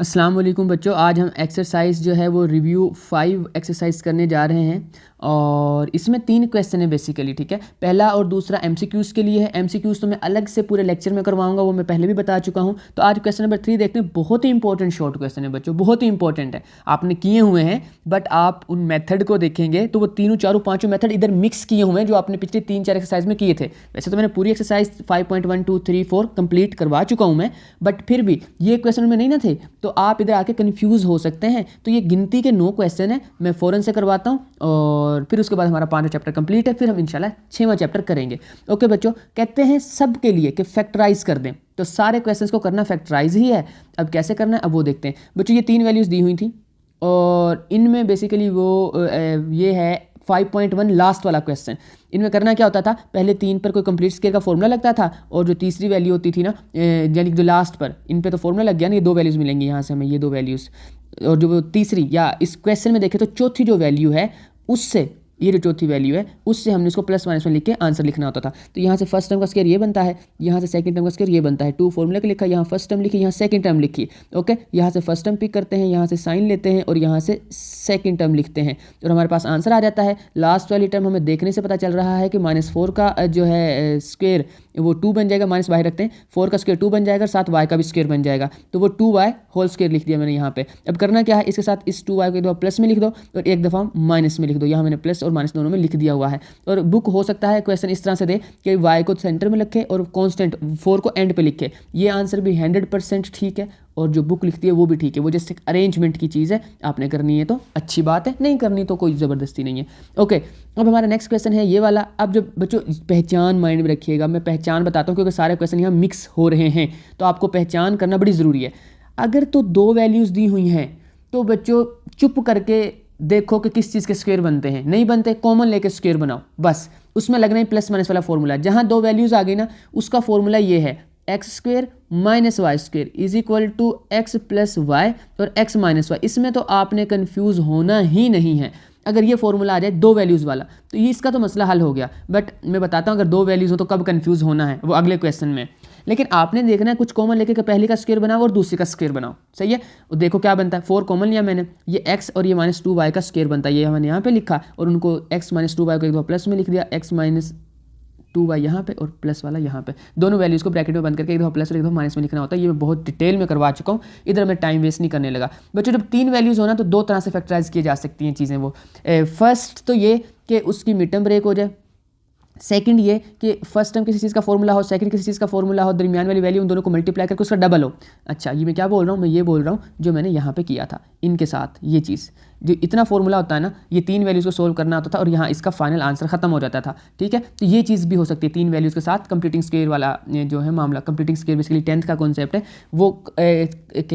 अस्सलाम वालेकुम बच्चों, आज हम एक्सरसाइज जो है वो रिव्यू 5 एक्सरसाइज करने जा रहे हैं और इसमें 3 क्वेश्चन है बेसिकली। ठीक है, पहला और दूसरा एमसीक्यूज़ के लिए है। एमसीक्यूज़ तो मैं अलग से पूरे लेक्चर में करवाऊंगा, वो मैं पहले भी बता चुका हूं। तो आज क्वेश्चन नंबर 3 देखते हैं। बहुत ही इंपॉर्टेंट शॉर्ट क्वेश्चन है बच्चों, बहुत ही इंपॉर्टेंट है। आपने किए हुए हैं बट आप उन मेथड को देखेंगे तो वो तीनों चारों पाँचों मेथड इधर मिक्स किए हुए हैं जो आपने पिछले 3-4 एक्सरसाइज में किए थे। वैसे तो मैंने पूरी एक्सरसाइज 5.1 2 3 4 कंप्लीट करवा चुका हूँ मैं, बट फिर भी ये क्वेश्चन में नहीं ना थे तो आप इधर आके कंफ्यूज हो सकते हैं। तो ये गिनती के 9 क्वेश्चन है, मैं फ़ौरन से करवाता हूँ और फिर उसके बाद हमारा 5वां चैप्टर कंप्लीट है। फिर हम इंशाल्लाह 6वां चैप्टर करेंगे। ओके बच्चों, कहते हैं सब के लिए कि फैक्टराइज कर दें, तो सारे क्वेश्चंस को करना फैक्टराइज ही है। अब कैसे करना है अब वो देखते हैं। बच्चों ये 3 वैल्यूज़ दी हुई थी और इनमें बेसिकली वो ये है 5.1 लास्ट वाला क्वेश्चन। इनमें करना क्या होता था, पहले 3 पर कोई कंप्लीट स्केयर का फॉर्मूला लगता था और जो तीसरी वैल्यू होती थी ना, यानी कि जो लास्ट पर, इन पे तो फॉर्मूला लग गया ना, ये 2 वैल्यूज़ मिलेंगी यहाँ से हमें, ये 2 वैल्यूज़। और जो वो तीसरी या इस क्वेश्चन में देखें तो चौथी जो वैल्यू है उससे, ये जो चौथी वैल्यू है उससे हमने इसको प्लस माइनस में लिख के आंसर लिखना होता था। तो यहाँ से फर्स्ट टर्म का स्क्वायर ये बनता है, यहाँ से सेकंड टर्म का स्क्वायर ये बनता है। 2 फॉर्मूले का लिखा, यहाँ फर्स्ट टर्म लिखी, यहाँ सेकंड टर्म लिखी। ओके, यहाँ से फर्स्ट टर्म पिक करते हैं, यहाँ से साइन लेते हैं और यहाँ से सेकंड टर्म लिखते हैं और हमारे पास आंसर आ जाता है। लास्ट वाली टर्म हमें देखने से पता चल रहा है कि -4 का जो है स्क्वायर वो 2 बन जाएगा, माइनस वाई रखते हैं, 4 का स्क्वायर 2 बन जाएगा, साथ वाई का भी स्क्वायर बन जाएगा, तो वो 2y होल स्क्वायर लिख दिया मैंने यहाँ पे। अब करना क्या है, इसके साथ इस 2y को एक दफ़ा प्लस में लिख दो और एक दफ़ा माइनस में लिख दो। यहाँ मैंने प्लस और माइनस दोनों में लिख दिया हुआ है। और बुक हो सकता है क्वेश्चन इस तरह से दे कि y को सेंटर में रखे और कॉन्स्टेंट 4 को एंड पे लिखे। ये आंसर भी 100% ठीक है और जो बुक लिखती है वो भी ठीक है। वो जस्ट एक अरेंजमेंट की चीज़ है, आपने करनी है तो अच्छी बात है, नहीं करनी तो कोई ज़बरदस्ती नहीं है। ओके, अब हमारा नेक्स्ट क्वेश्चन है ये वाला। अब जो बच्चों पहचान माइंड में रखिएगा, मैं पहचान बताता हूँ क्योंकि सारे क्वेश्चन यहाँ मिक्स हो रहे हैं तो आपको पहचान करना बड़ी ज़रूरी है। अगर तो 2 वैल्यूज़ दी हुई हैं तो बच्चों चुप करके देखो कि किस चीज़ के स्क्वायर बनते हैं। नहीं बनते, कॉमन लेके स्क्वायर बनाओ बस। उसमें लगना ही प्लस माइनस वाला फॉर्मूला। जहाँ 2 वैल्यूज़ आ गई ना, उसका फॉर्मूला ये है, X square minus Y square is equal to X plus Y और एक्स माइनस वाई। इसमें तो आपने कंफ्यूज होना ही नहीं है। अगर ये फॉर्मूला आ जाए 2 वैल्यूज़ वाला तो ये इसका तो मसला हल हो गया। बट मैं बताता हूँ अगर 2 वैल्यूज़ हो तो कब कंफ्यूज होना है, वो अगले क्वेश्चन में। लेकिन आपने देखना है कुछ कॉमन लेके पहले का स्क्वायर बनाओ और दूसरे का स्क्वायर बनाओ, सही है। और देखो क्या बनता है, 4 कॉमन लिया मैंने, ये x और ये -2y का स्क्वायर बनता है। ये मैंने यहाँ पे लिखा और उनको x -2y को एक दफ़ा प्लस में लिख दिया, x -2y यहाँ पे और प्लस वाला यहाँ पे। दोनों वैल्यूज़ को ब्रैकेट में बंद करके एक दफ़ा प्लस और एक दफ़ा माइनस में लिखना होता है। ये मैं बहुत डिटेल में करवा चुका हूँ, इधर मैं टाइम वेस्ट नहीं करने लगा। बच्चों जब 3 वैल्यूज़ होना तो 2 तरह से फैक्टराइज की जा सकती हैं चीज़ें। वो फर्स्ट तो ये कि उसकी मिड टर्म ब्रेक हो जाए, सेकंड ये कि फर्स्ट टर्म किसी चीज़ का फॉर्मूला हो, सेकंड किसी चीज़ का फॉर्मूला हो, दरमियान वाली वैल्यू उन दोनों को मल्टीप्लाई करके उसका डबल हो। अच्छा, ये मैं क्या बोल रहा हूँ, मैं ये बोल रहा हूँ जो मैंने यहाँ पे किया था इनके साथ। ये चीज़ जो इतना फॉर्मूला होता है ना, ये 3 वैल्यूज़ को सोल्व करना होता था और यहाँ इसका फाइनल आंसर खत्म हो जाता था। ठीक है, तो ये चीज़ भी हो सकती है 3 वैल्यूज़ के साथ। कंप्लीटिंग स्क्वायर वाला जो है मामला, कंप्लीटिंग स्क्वायर बेसिकली 10th का कॉन्सेप्ट है, वो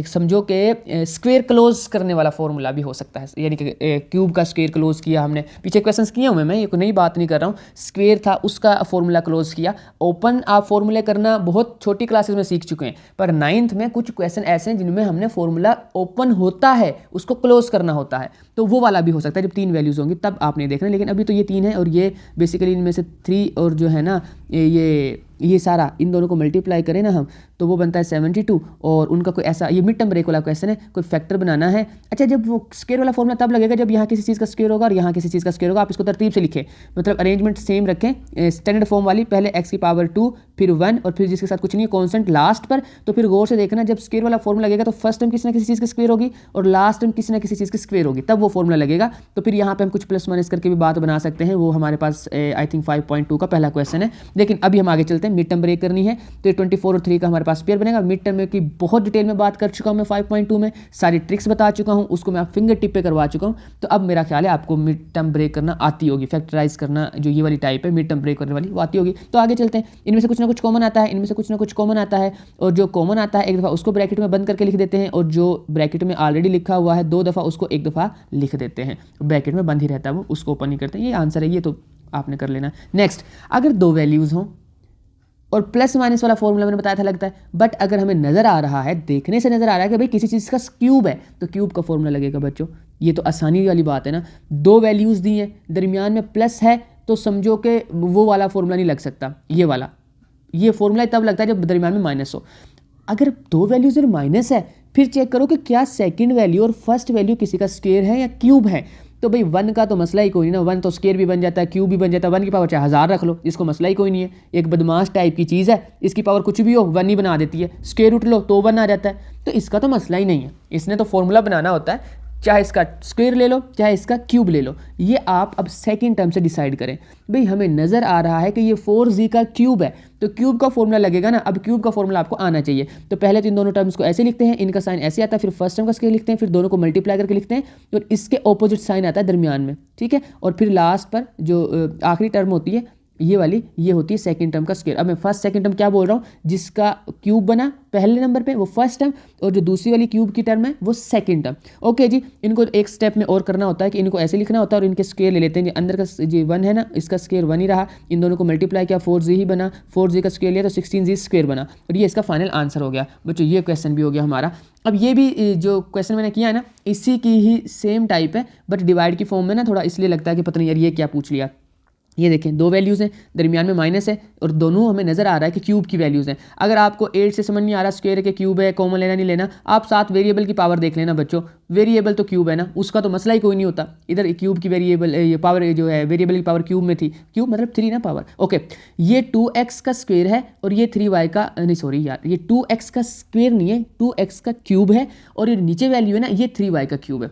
समझो कि स्क्वायर क्लोज करने वाला फॉर्मूला भी हो सकता है। यानी कि क्यूब का स्क्वायर क्लोज किया हमने, पीछे क्वेश्चन किए हुए, मैं ये नई बात नहीं कर रहा हूँ। स्क्वायर था उसका फॉर्मूला क्लोज किया। ओपन आप फॉर्मूले करना बहुत छोटी क्लासेस में सीख चुके हैं, पर 9th में कुछ क्वेश्चन ऐसे हैं जिनमें हमने फॉर्मूला ओपन होता है उसको क्लोज करना होता है, तो वो वाला भी हो सकता है। जब 3 वैल्यूज़ होंगी तब आपने देखना। लेकिन अभी तो ये 3 है और ये बेसिकली इनमें से 3 और जो है ना ये सारा इन दोनों को मल्टीप्लाई करें ना हम तो वो बनता है 72। और उनका कोई ऐसा, ये मिड टर्म ब्रेक वाला क्वेश्चन है, कोई फैक्टर बनाना है। अच्छा, जब वो स्क्वायर वाला फॉर्मूला तब लगेगा जब यहाँ किसी चीज़ का स्क्वायर होगा और यहाँ किसी चीज़ का स्क्वायर होगा। आप इसको तरतीब से लिखें, मतलब अरेंजमेंट सेम रखें, स्टैंडर्ड फॉर्म वाली, पहले x की पावर 2 फिर 1 और फिर जिसके साथ कुछ नहीं कॉन्स्टेंट लास्ट पर। तो फिर गौर से देखना, जब स्क्वायर वाला फॉर्मूला लगेगा तो फर्स्ट टाइम किसी ना किसी चीज़ की स्क्वायर होगी और लास्ट टाइम किसी ना किसी चीज़ की स्क्वायर होगी, तब वो फॉर्मूला लगेगा। तो फिर यहाँ पे हम कुछ प्लस माइनस करके भी बात बना सकते हैं। वो हमारे पास आई थिंक 5.2 का पहला क्वेश्चन है। लेकिन अभी हम आगे चलते हैं, मिड टर्म ब्रेक करनी है तो 24 और 3 का हमारे पास पेयर बनेगा। मिड टर्म की बहुत डिटेल में बात कर चुका हूँ मैं 5.2 में, सारी ट्रिक्स बता चुका हूँ, उसको मैं फिंगर टिप पे करवा चुका हूँ। तो अब मेरा ख्याल है आपको मिड टर्म ब्रेक करना आती होगी, फैक्टराइज करना जो ये वाली टाइप है मिड टर्म ब्रेक करने वाली, वो आती होगी। तो आगे चलते हैं। इनमें से कुछ ना कुछ कॉमन आता है, इनमें से कुछ ना कुछ कॉमन आता है और जो कॉमन आता है एक दफ़ा उसको ब्रैकेट में बंद करके लिख देते हैं और जो ब्रैकेट में ऑलरेडी लिखा हुआ है 2 दफ़ा उसको एक दफ़ा लिख देते हैं। ब्रैकेट में बंद ही रहता है वो, उसको ओपन नहीं करते। ये आंसर है, ये तो आपने कर लेना। नेक्स्ट, अगर 2 वैल्यूज़ हों और प्लस माइनस वाला फॉर्मूला मैंने बताया था लगता है, बट अगर हमें नज़र आ रहा है, देखने से नज़र आ रहा है कि भाई किसी चीज़ का क्यूब है तो क्यूब का फॉर्मूला लगेगा। बच्चों ये तो आसानी वाली बात है ना, 2 वैल्यूज़ दी हैं, दरमियान में प्लस है तो समझो कि वो वाला फॉर्मूला नहीं लग सकता, ये वाला। ये फॉर्मूला तब लगता है जब दरमियान में माइनस हो। अगर 2 वैल्यूज़ और माइनस है फिर चेक करो कि क्या सेकंड वैल्यू और फर्स्ट वैल्यू किसी का स्क्वायर है या क्यूब है। तो भाई 1 का तो मसला ही कोई नहीं ना, 1 तो स्क्वायर भी बन जाता है, क्यूब भी बन जाता है, 1 की पावर चाहे 1000 रख लो, इसको मसला ही कोई नहीं है। एक बदमाश टाइप की चीज़ है, इसकी पावर कुछ भी हो 1 ही बना देती है, स्क्वायर रूट लो तो 1 आ जाता है, तो इसका तो मसला ही नहीं है। इसने तो फॉर्मूला बनाना होता है, चाहे इसका स्क्वायर ले लो चाहे इसका क्यूब ले लो, ये आप अब सेकंड टर्म से डिसाइड करें। भाई हमें नज़र आ रहा है कि ये 4z का क्यूब है, तो क्यूब का फॉर्मूला लगेगा ना, अब क्यूब का फॉर्मूला आपको आना चाहिए। तो पहले तो इन दोनों टर्म्स को ऐसे लिखते हैं, इनका साइन ऐसे आता है, फिर फर्स्ट टर्म का स्क्वायर लिखते हैं, फिर दोनों को मल्टीप्लाई करके लिखते हैं, और इसके ऑपोजिट साइन आता है दरमियान में, ठीक है। और फिर लास्ट पर जो आखिरी टर्म होती है ये वाली, ये होती है सेकंड टर्म का स्क्वायर। अब मैं फर्स्ट सेकंड टर्म क्या बोल रहा हूँ, जिसका क्यूब बना पहले नंबर पे वो फर्स्ट टर्म, और जो दूसरी वाली क्यूब की टर्म है वो सेकंड टर्म। ओके जी, इनको एक स्टेप में और करना होता है कि इनको ऐसे लिखना होता है और इनके स्क्वायर ले लेते हैं। अंदर का जी 1 है ना, इसका स्क्वायर 1 ही रहा, इन दोनों को मल्टीप्लाई किया 4z ही बना, 4z का स्क्वायर लिया तो 16z स्क्वायर बना, और ये इसका फाइनल आंसर हो गया। बच्चों ये क्वेश्चन भी हो गया हमारा। अब ये भी जो क्वेश्चन मैंने किया है ना, इसी की ही सेम टाइप है, बट डिवाइड की फॉर्म में ना, थोड़ा इसलिए लगता है कि पता नहीं यार ये क्या पूछ लिया। ये देखें 2 वैल्यूज़ हैं, दरमियान में माइनस है, और दोनों हमें नज़र आ रहा है कि क्यूब की वैल्यूज़ हैं। अगर आपको 8 से समझ नहीं आ रहा स्क्वायर के क्यूब है, कॉमन लेना नहीं लेना, आप 7 वेरिएबल की पावर देख लेना बच्चों, वेरिएबल तो क्यूब है ना, उसका तो मसला ही कोई नहीं होता। इधर क्यूब की वेरिएबल ये पावर जो है वेरिएबल की पावर क्यूब में थी, क्यूब मतलब 3 ना पावर। ओके, ये 2x का स्क्वायर है और ये 3y का नहीं, सॉरी यार, ये 2x का स्क्वायर नहीं है, 2x का क्यूब है, और ये नीचे वैल्यू है ना, ये 3y का क्यूब है।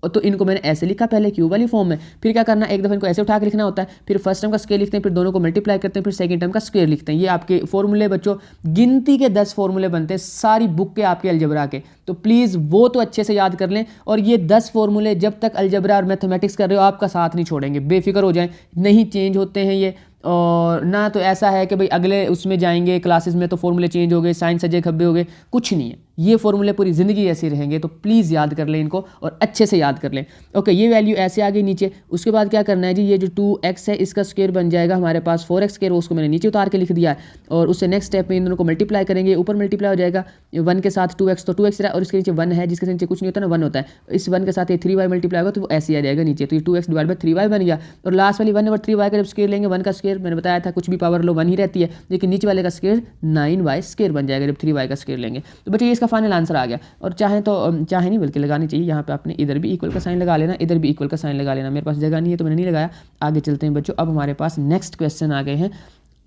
तो इनको मैंने ऐसे लिखा पहले क्यूब वाली फॉर्म में, फिर क्या करना, एक दफ़ा इनको ऐसे उठा के लिखना होता है, फिर फर्स्ट टर्म का स्क्वायर लिखते हैं, फिर दोनों को मल्टीप्लाई करते हैं, फिर सेकंड टर्म का स्क्वायर लिखते हैं। ये आपके फॉर्मूले बच्चों, गिनती के 10 फॉर्मूले बनते हैं सारी बुक के आपके अलजबरा के, तो प्लीज़ वो तो अच्छे से याद कर लें। और ये 10 फॉर्मूले जब तक अलजबरा और मैथमेटिक्स कर रहे हो आपका साथ नहीं छोड़ेंगे, बेफिक्र हो जाएं, नहीं चेंज होते हैं ये। और ना तो ऐसा है कि भाई अगले उसमें जाएंगे क्लासेस में तो फॉर्मूले चेंज हो गए, साइन सजे खब्बे हो गए, कुछ नहीं है, ये फॉर्मूले पूरी ज़िंदगी ऐसे रहेंगे। तो प्लीज़ याद कर लें इनको और अच्छे से याद कर लें। ओके, ये वैल्यू ऐसे आ गई नीचे, उसके बाद क्या करना है जी, ये जो 2x है इसका स्क्वायर बन जाएगा हमारे पास 4x स्क्वायर, उसको मैंने नीचे उतार के लिख दिया है, और उससे नेक्स्ट स्टेप में इन दोनों को मल्टीप्लाई करेंगे, ऊपर मल्टीप्लाई हो जाएगा 1 के साथ 2x, तो 2x रहा, और इसके नीचे 1 है जिसके नीचे कुछ नहीं होता ना, 1 होता है, इस 1 के साथ ये 3y मल्टीप्लाई होगा तो वो ऐसे ही आ जाएगा नीचे, तो ये 2x डिवाइड बाई 3y बन गया। और लास्ट वाली 1/3y का जब स्क्वायर लेंगे, 1 का स्क्वायर मैंने बताया था कुछ भी पावर लो 1 ही रहती है, लेकिन नीचे वाले का स्क्वायर 9y स्क्वायर बन जाएगा जब 3y का स्क्वायर लेंगे। तो बच्चों ये इसका फाइनल आंसर आ गया। और चाहे तो चाहे नहीं बल्कि लगानी चाहिए, यहाँ पे आपने इधर भी इक्वल का साइन लगा लेना, इधर भी इक्वल का साइन लगा लेना, मेरे पास जगह नहीं है तो मैंने नहीं लगाया। आगे चलते हैं बच्चों, अब हमारे पास नेक्स्ट क्वेश्चन आ गए हैं।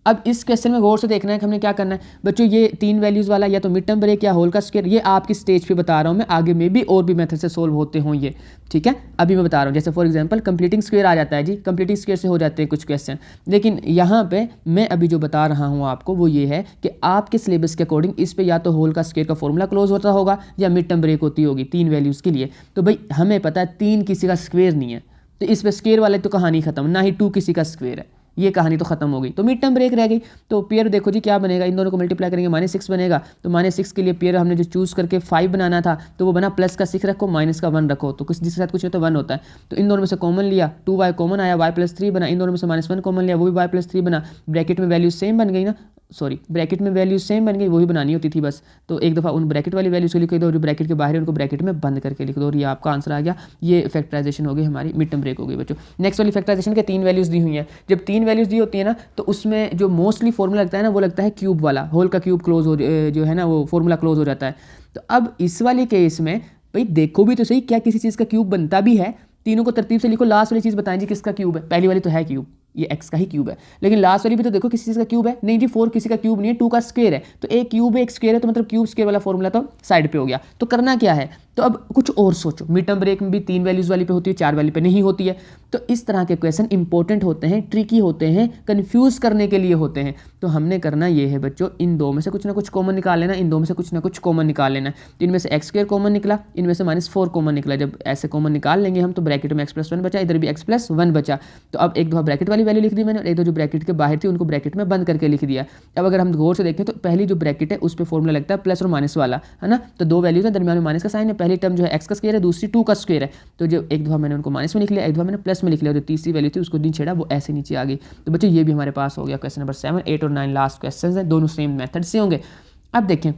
अब इस क्वेश्चन में गौर से देखना है कि हमने क्या करना है बच्चों, ये 3 वैल्यूज़ वाला या तो मिड टर्म ब्रेक या होल का स्क्वायर, ये आपकी स्टेज पे बता रहा हूँ मैं, आगे में भी और भी मेथड से सोल्व होते हों ये, ठीक है। अभी मैं बता रहा हूँ, जैसे फॉर एग्जांपल कंप्लीटिंग स्क्वायर आ जाता है जी, कंप्लीटिंग स्क्वायर से हो जाते हैं कुछ क्वेश्चन, लेकिन यहाँ पे मैं अभी जो बता रहा हूँ आपको वो ये है कि आपके सिलेबस के अकॉर्डिंग इस पर या तो होल का स्क्वायर का फॉर्मूला क्लोज होता होगा या मिड टर्म ब्रेक होती होगी 3 वैल्यूज़ के लिए। तो भाई हमें पता है 3 किसी का स्क्वायर नहीं है, तो इस पर स्क्वायर वाले तो कहानी खत्म, ना ही 2 किसी का स्क्वायर है, ये कहानी तो खत्म हो गई। तो मिड टर्म ब्रेक रह गई, तो पेयर देखो जी क्या बनेगा, इन दोनों को मल्टीप्लाई करेंगे -6 बनेगा, तो -6 के लिए पेयर हमने जो चूज़ करके 5 बनाना था तो वो बना प्लस का 6 रखो माइनस का 1 रखो, तो कुछ जिसके साथ कुछ है तो 1 होता है। तो इन दोनों में से कॉमन लिया, 2y कॉमन आया, y+3 बना, इन दोनों में से -1 कॉमन लिया, वो भी y+3 बना, ब्रैकेट में वैल्यू सेम बन गई ना, सॉरी ब्रैकेट में वैल्यू सेम बन गई, वही बनानी होती थी बस। तो एक दफ़ा उन ब्रैकेट वाली वैल्यूज़ को लिख दो, जो ब्रैकेट के बाहर है उनको ब्रैकेट में बंद करके लिख दो, और ये आपका आंसर आ गया। ये फैक्टराइजेशन हो गई हमारी, मिड टर्म ब्रेक हो गई बच्चों। नेक्स्ट वाली फैक्टराइजेशन के 3 वैल्यूज़ दी हुई हैं, जब 3 वैल्यूज़ दी होती है ना तो उसमें जो मोस्टली फॉर्मूला लगता है ना वो लगता है क्यूब वाला, होल का क्यूब क्लोज हो जो है ना वो फॉर्मूला क्लोज हो जाता है। तो अब इस वाले केस में भाई देखो भी तो सही, क्या किसी चीज़ का क्यूब बनता भी है, तीनों को तरतीब से लिखो, लास्ट वाली चीज़ बताएं जी किसका क्यूब है, पहली वाली तो है क्यूब, ये x का ही क्यूब है, लेकिन लास्ट वाली भी तो देखो किसी चीज़ का क्यूब है, नहीं जी 4 किसी का क्यूब नहीं है, 2 का स्क्वायर है, तो एक क्यूब है एक स्क्वायर है, तो मतलब क्यूब स्क्वायर वाला फॉर्मूला तो साइड पे हो गया। तो करना क्या है, तो अब कुछ और सोचो, मिड टर्म ब्रेक में भी 3 वैल्यूज़ वाली पे होती है, 4 वाली पे नहीं होती है। तो इस तरह के क्वेश्चन इंपॉर्टेंट होते हैं, ट्रिकी होते हैं, कन्फ्यूज़ करने के लिए होते हैं। तो हमने करना ये है बच्चों, इन दो में से कुछ ना कुछ कॉमन निकाल लेना, इन दो में से कुछ ना कुछ कॉमन निकाल लेना। तो इनमें से x² कॉमन निकला, इनमें से -4 कॉमन निकला, जब ऐसे कॉमन निकाल लेंगे हम तो ब्रैकेट में x+1 बचा, इधर भी x+1 बचा। तो अब एक दफ़ा ब्रैकेट वाली वैल्यू लिख दी मैंने, और एक दो जो ब्रैकेट के बाहर थी उनको ब्रैकेट में बंद करके लिख दिया। अब अगर हम गौर से देखें तो पहली जो ब्रैकेट है उस पर फॉर्मूला लगता है प्लस और माइनस वाला, है ना। तो 2 वैल्यूज़ है, दरमियान में माइनस का साइन है, पहली टर्म जो है x का स्क्वायर है, दूसरी 2 का स्क्वायर है। तो जो एक दफ़ा मैंने उनको माइनस में लिख लिया, एक दफ़ा मैंने प्लस में लिख लिया, जो तीसरी वैल्यू थी उसको नहीं छेड़ा, वो ऐसे नीचे आ गई। तो बच्चों ये भी हमारे पास हो गया क्वेश्चन नंबर 7, 8 और 9 लास्ट क्वेश्चन हैं, दोनों सेम मेथड से होंगे। अब देखें,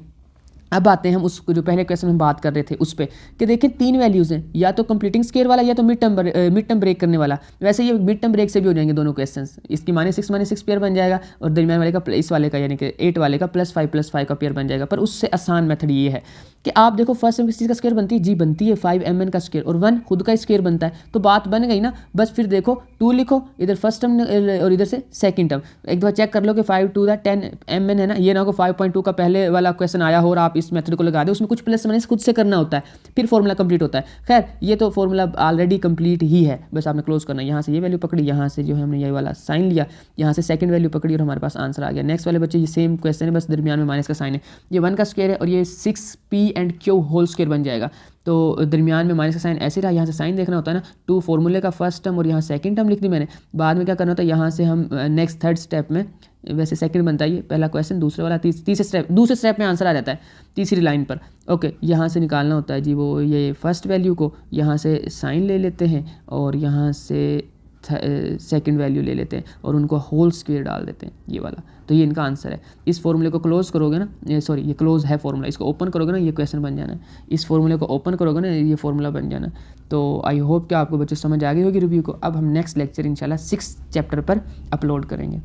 अब आते हैं हम उस जो पहले क्वेश्चन में बात कर रहे थे उस पर कि देखें 3 वैल्यूज़ हैं, या तो कंप्लीटिंग स्क्वायर वाला या तो मिड टर्म ब्रेक करने वाला। वैसे ये मिड टर्म ब्रेक से भी हो जाएंगे दोनों क्वेश्चंस। इसकी -6 पेयर बन जाएगा और दरमियान वाले का इस वाले का यानी कि 8 वाले का +5 का पेयर बन जाएगा। पर उससे आसान मेथड ये है कि आप देखो फर्स्ट टर्म किस चीज़ का स्क्वायर बनती है, जी बनती है 5mn का स्क्वायर, और 1 खुद का स्क्वायर बनता है, तो बात बन गई ना। बस फिर देखो 2 लिखो इधर फर्स्ट टर्म और इधर से सेकंड टर्म, एक दफ़ा चेक कर लो कि 5 2 10mn है ना। ये ना हो 5.2 का पहले वाला क्वेश्चन आया हो और आप इस मेथड को लगा दो, उसमें कुछ प्लस माइनस खुद से करना होता है, फिर फॉर्मूला कंप्लीट होता है। खैर ये तो फॉर्मूला ऑलरेडी कंप्लीट ही है, बस आपने क्लोज करना है। यहाँ से ये वैल्यू पकड़ी, यहाँ से जो है हमने ये वाला साइन लिया, यहाँ से सेकंड वैल्यू पकड़ी और हमारे पास आंसर आ गया। नेक्स्ट वाले बच्चे ये सेम क्वेश्चन है, बस दरमियान में माइनस का साइन है। ये 1 का स्क्वायर है और ये 6p and q whole square बन जाएगा। तो दरमियान में माइनस का साइन ऐसे रहा, यहाँ से साइन देखना होता है ना। 2 फॉर्मूले का फर्स्ट टर्म और यहाँ सेकंड टर्म लिख दी मैंने। बाद में क्या करना होता है, यहाँ से हम नेक्स्ट थर्ड स्टेप में, वैसे सेकंड बनता है ये पहला क्वेश्चन, दूसरे वाला दूसरे स्टेप में आंसर आ जाता है तीसरी लाइन पर। ओके, यहाँ से निकालना होता है जी वो ये फर्स्ट वैल्यू को, यहाँ से साइन ले लेते हैं और यहाँ से सेकंड वैल्यू ले लेते हैं और उनको होल स्क्वायर डाल देते हैं, ये वाला। तो ये इनका आंसर है। इस फॉर्मूले को क्लोज करोगे ना, ये क्लोज है फॉर्मूला, इसको ओपन करोगे ना ये क्वेश्चन बन जाना है। इस फॉर्मूले को ओपन करोगे ना ये फॉर्मूला बन जाना। तो आई होप कि आपको बच्चे समझ आ गई होगी रिव्यू को। अब हम नेक्स्ट लेक्चर इंशाल्लाह 6th चैप्टर पर अपलोड करेंगे।